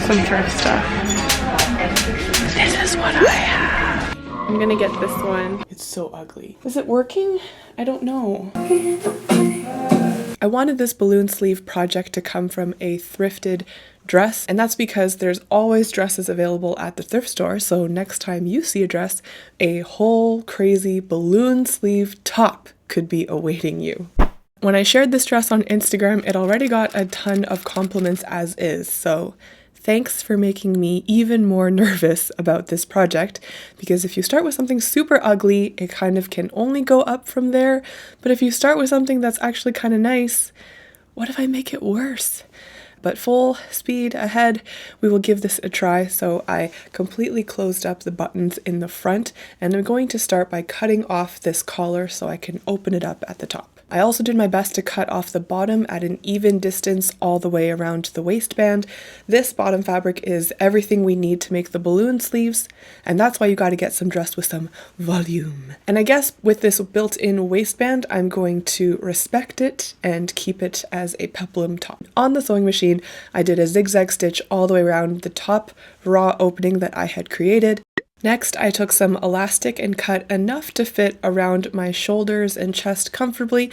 some thrift stuff. This is what I have. I'm gonna get this one. It's so ugly. Is it working? I don't know. I wanted this balloon sleeve project to come from a thrifted dress, and that's because there's always dresses available at the thrift store, so next time you see a dress, a whole crazy balloon sleeve top could be awaiting you. When I shared this dress on Instagram, it already got a ton of compliments as is, so thanks for making me even more nervous about this project, because if you start with something super ugly, it kind of can only go up from there, but if you start with something that's actually kind of nice, what if I make it worse? But full speed ahead, we will give this a try. So I completely closed up the buttons in the front, and I'm going to start by cutting off this collar so I can open it up at the top. I also did my best to cut off the bottom at an even distance all the way around the waistband. This bottom fabric is everything we need to make the balloon sleeves, and that's why you got to get some dress with some volume. And I guess with this built-in waistband, I'm going to respect it and keep it as a peplum top. On the sewing machine, I did a zigzag stitch all the way around the top raw opening that I had created. Next, I took some elastic and cut enough to fit around my shoulders and chest comfortably.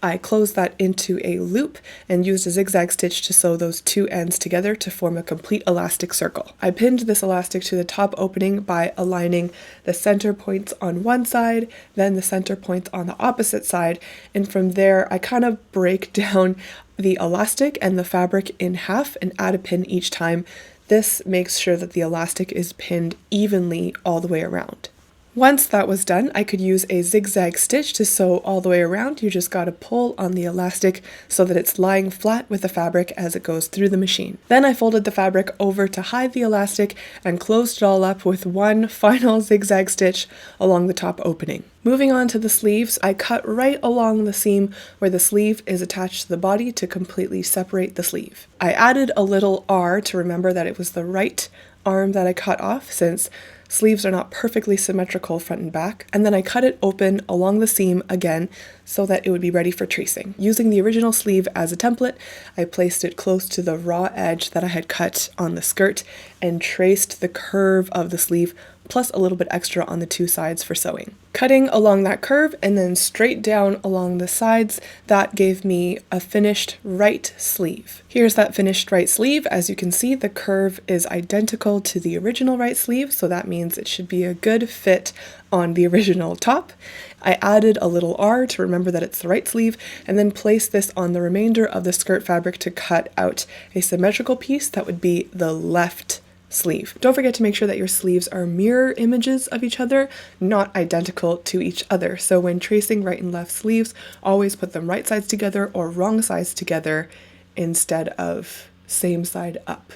I closed that into a loop and used a zigzag stitch to sew those two ends together to form a complete elastic circle. I pinned this elastic to the top opening by aligning the center points on one side, then the center points on the opposite side, and from there I kind of break down the elastic and the fabric in half and add a pin each time. This makes sure that the elastic is pinned evenly all the way around. Once that was done, I could use a zigzag stitch to sew all the way around. You just gotta pull on the elastic so that it's lying flat with the fabric as it goes through the machine. Then I folded the fabric over to hide the elastic and closed it all up with one final zigzag stitch along the top opening. Moving on to the sleeves, I cut right along the seam where the sleeve is attached to the body to completely separate the sleeve. I added a little R to remember that it was the right arm that I cut off, since sleeves are not perfectly symmetrical front and back, and then I cut it open along the seam again so that it would be ready for tracing. Using the original sleeve as a template, I placed it close to the raw edge that I had cut on the skirt and traced the curve of the sleeve plus a little bit extra on the two sides for sewing. Cutting along that curve and then straight down along the sides, that gave me a finished right sleeve. Here's that finished right sleeve. As you can see, the curve is identical to the original right sleeve, so that means it should be a good fit on the original top. I added a little R to remember that it's the right sleeve, and then placed this on the remainder of the skirt fabric to cut out a symmetrical piece that would be the left sleeve. Don't forget to make sure that your sleeves are mirror images of each other, not identical to each other. So when tracing right and left sleeves, always put them right sides together or wrong sides together instead of same side up.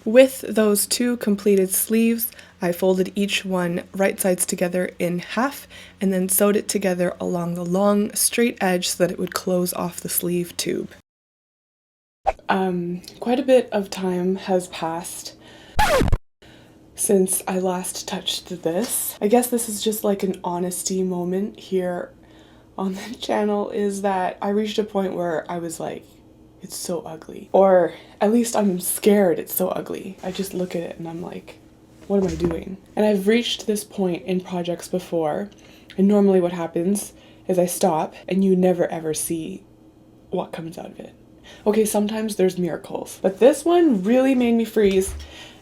With those two completed sleeves, I folded each one right sides together in half and then sewed it together along the long straight edge so that it would close off the sleeve tube. Quite a bit of time has passed since I last touched this. I guess this is just like an honesty moment here on the channel, is that I reached a point where I was like, it's so ugly. Or at least I'm scared it's so ugly. I just look at it and I'm like, what am I doing? And I've reached this point in projects before, and normally what happens is I stop and you never ever see what comes out of it. Okay, sometimes there's miracles, but this one really made me freeze.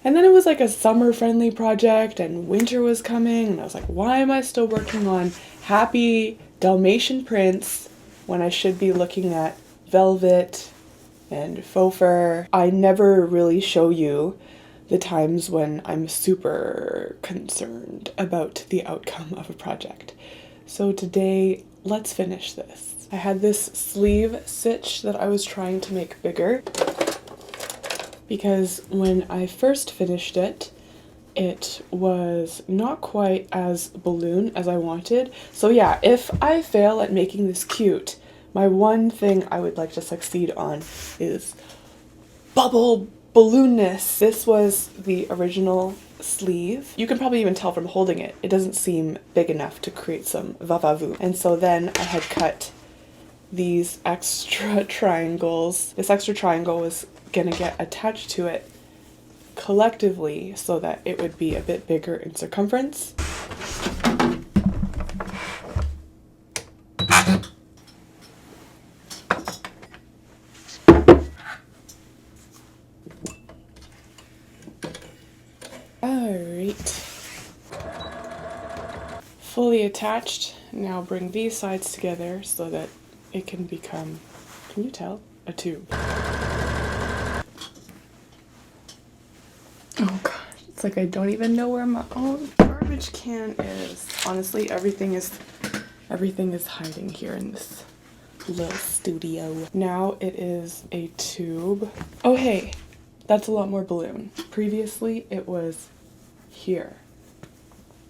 And then it was like a summer-friendly project and winter was coming, and I was like, why am I still working on happy Dalmatian prints when I should be looking at velvet and faux fur? I never really show you the times when I'm super concerned about the outcome of a project. So today, let's finish this. I had this sleeve stitch that I was trying to make bigger, because when I first finished it, it was not quite as balloon as I wanted. So yeah, if I fail at making this cute, my one thing I would like to succeed on is bubble balloonness. This was the original sleeve. You can probably even tell from holding it, it doesn't seem big enough to create some va-va-voom. And so then I had cut these extra triangles. This extra triangle was gonna get attached to it collectively so that it would be a bit bigger in circumference. Alright. Fully attached. Now bring these sides together so that it can become, can you tell? A tube. Oh gosh, it's like I don't even know where my own garbage can is. Honestly, everything is hiding here in this little studio. Now it is a tube. Oh hey, that's a lot more balloon. Previously it was here.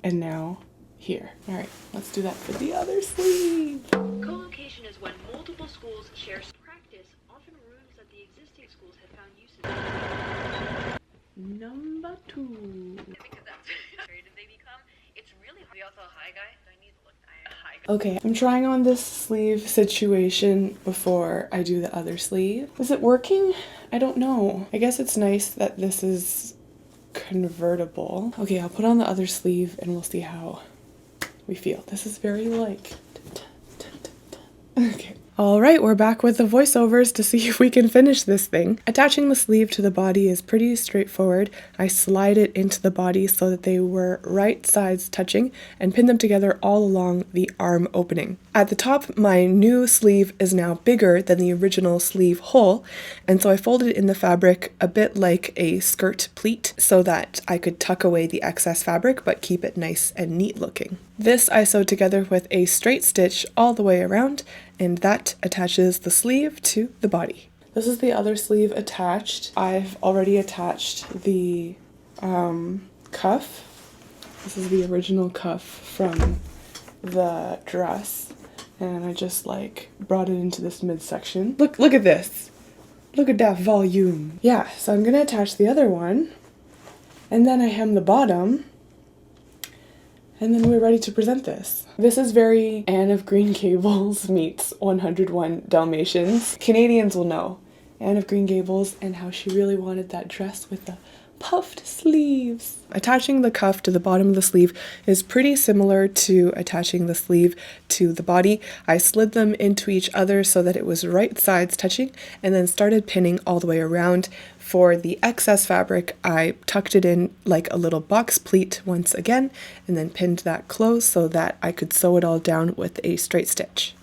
And now here. Alright, let's do that for the other sleeve. Co-location is when multiple schools share practice, often rooms that the existing schools have found uses. Number 2. Because that's very did they become? It's really hard. Are you also a high guy? Do I need to look a high guy? Okay, I'm trying on this sleeve situation before I do the other sleeve. Is it working? I don't know. I guess it's nice that this is convertible. Okay, I'll put on the other sleeve and we'll see how we feel. This is very like... Okay. Alright, we're back with the voiceovers to see if we can finish this thing. Attaching the sleeve to the body is pretty straightforward. I slide it into the body so that they were right sides touching and pin them together all along the arm opening. At the top, my new sleeve is now bigger than the original sleeve hole, and so I folded it in the fabric a bit like a skirt pleat so that I could tuck away the excess fabric but keep it nice and neat looking. This I sewed together with a straight stitch all the way around, and that attaches the sleeve to the body. This is the other sleeve attached. I've already attached the cuff. This is the original cuff from the dress, and I just like brought it into this midsection. Look at this. Look at that volume. Yeah, so I'm gonna attach the other one, and then I hem the bottom. And then we're ready to present this. This is very Anne of Green Gables meets 101 Dalmatians. Canadians will know Anne of Green Gables and how she really wanted that dress with the puffed sleeves. Attaching the cuff to the bottom of the sleeve is pretty similar to attaching the sleeve to the body. I slid them into each other so that it was right sides touching and then started pinning all the way around. For the excess fabric, I tucked it in like a little box pleat once again and then pinned that close so that I could sew it all down with a straight stitch.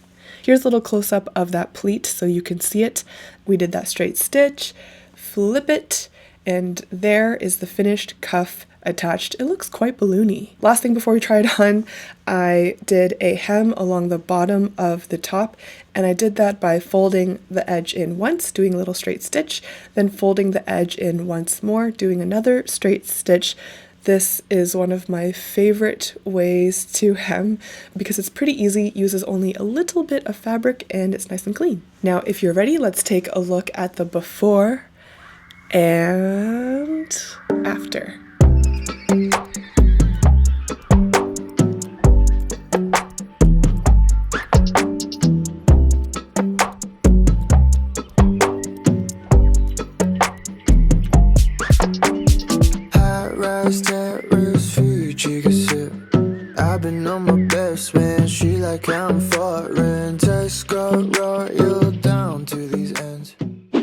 Here's a little close-up of that pleat so you can see it. We did that straight stitch, flip it, and there is the finished cuff attached. It looks quite balloony. Last thing before we try it on, I did a hem along the bottom of the top, and I did that by folding the edge in once, doing a little straight stitch, then folding the edge in once more, doing another straight stitch. This is one of my favorite ways to hem because it's pretty easy, uses only a little bit of fabric, and it's nice and clean. Now, if you're ready, let's take a look at the before and after. I've been on my best man, she like I'm foreign. Tesco royal down to these ends.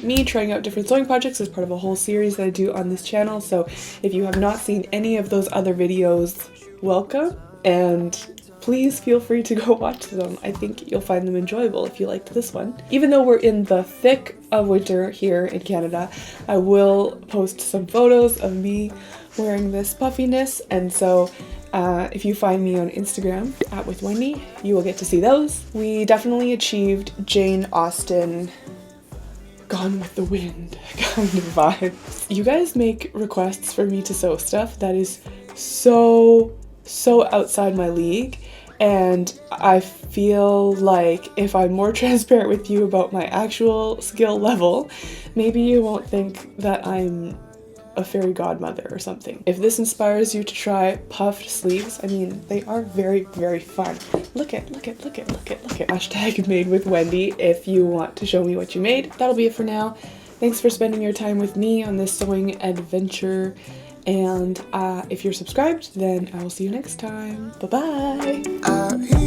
Me trying out different sewing projects is part of a whole series that I do on this channel, so if you have not seen any of those other videos, welcome, and please feel free to go watch them. I think you'll find them enjoyable if you liked this one. Even though we're in the thick of winter here in Canada, I will post some photos of me wearing this puffiness, and so if you find me on Instagram @WithWendy, you will get to see those. We definitely achieved Jane Austen Gone with the Wind kind of vibes. You guys make requests for me to sew stuff that is so outside my league, and I feel like if I'm more transparent with you about my actual skill level, maybe you won't think that I'm a fairy godmother or something. If this inspires you to try puffed sleeves, I mean, they are very, very fun. Look at. Hashtag made with Wendy if you want to show me what you made. That'll be it for now. Thanks for spending your time with me on this sewing adventure. And if you're subscribed, then I will see you next time. Bye-bye. Out here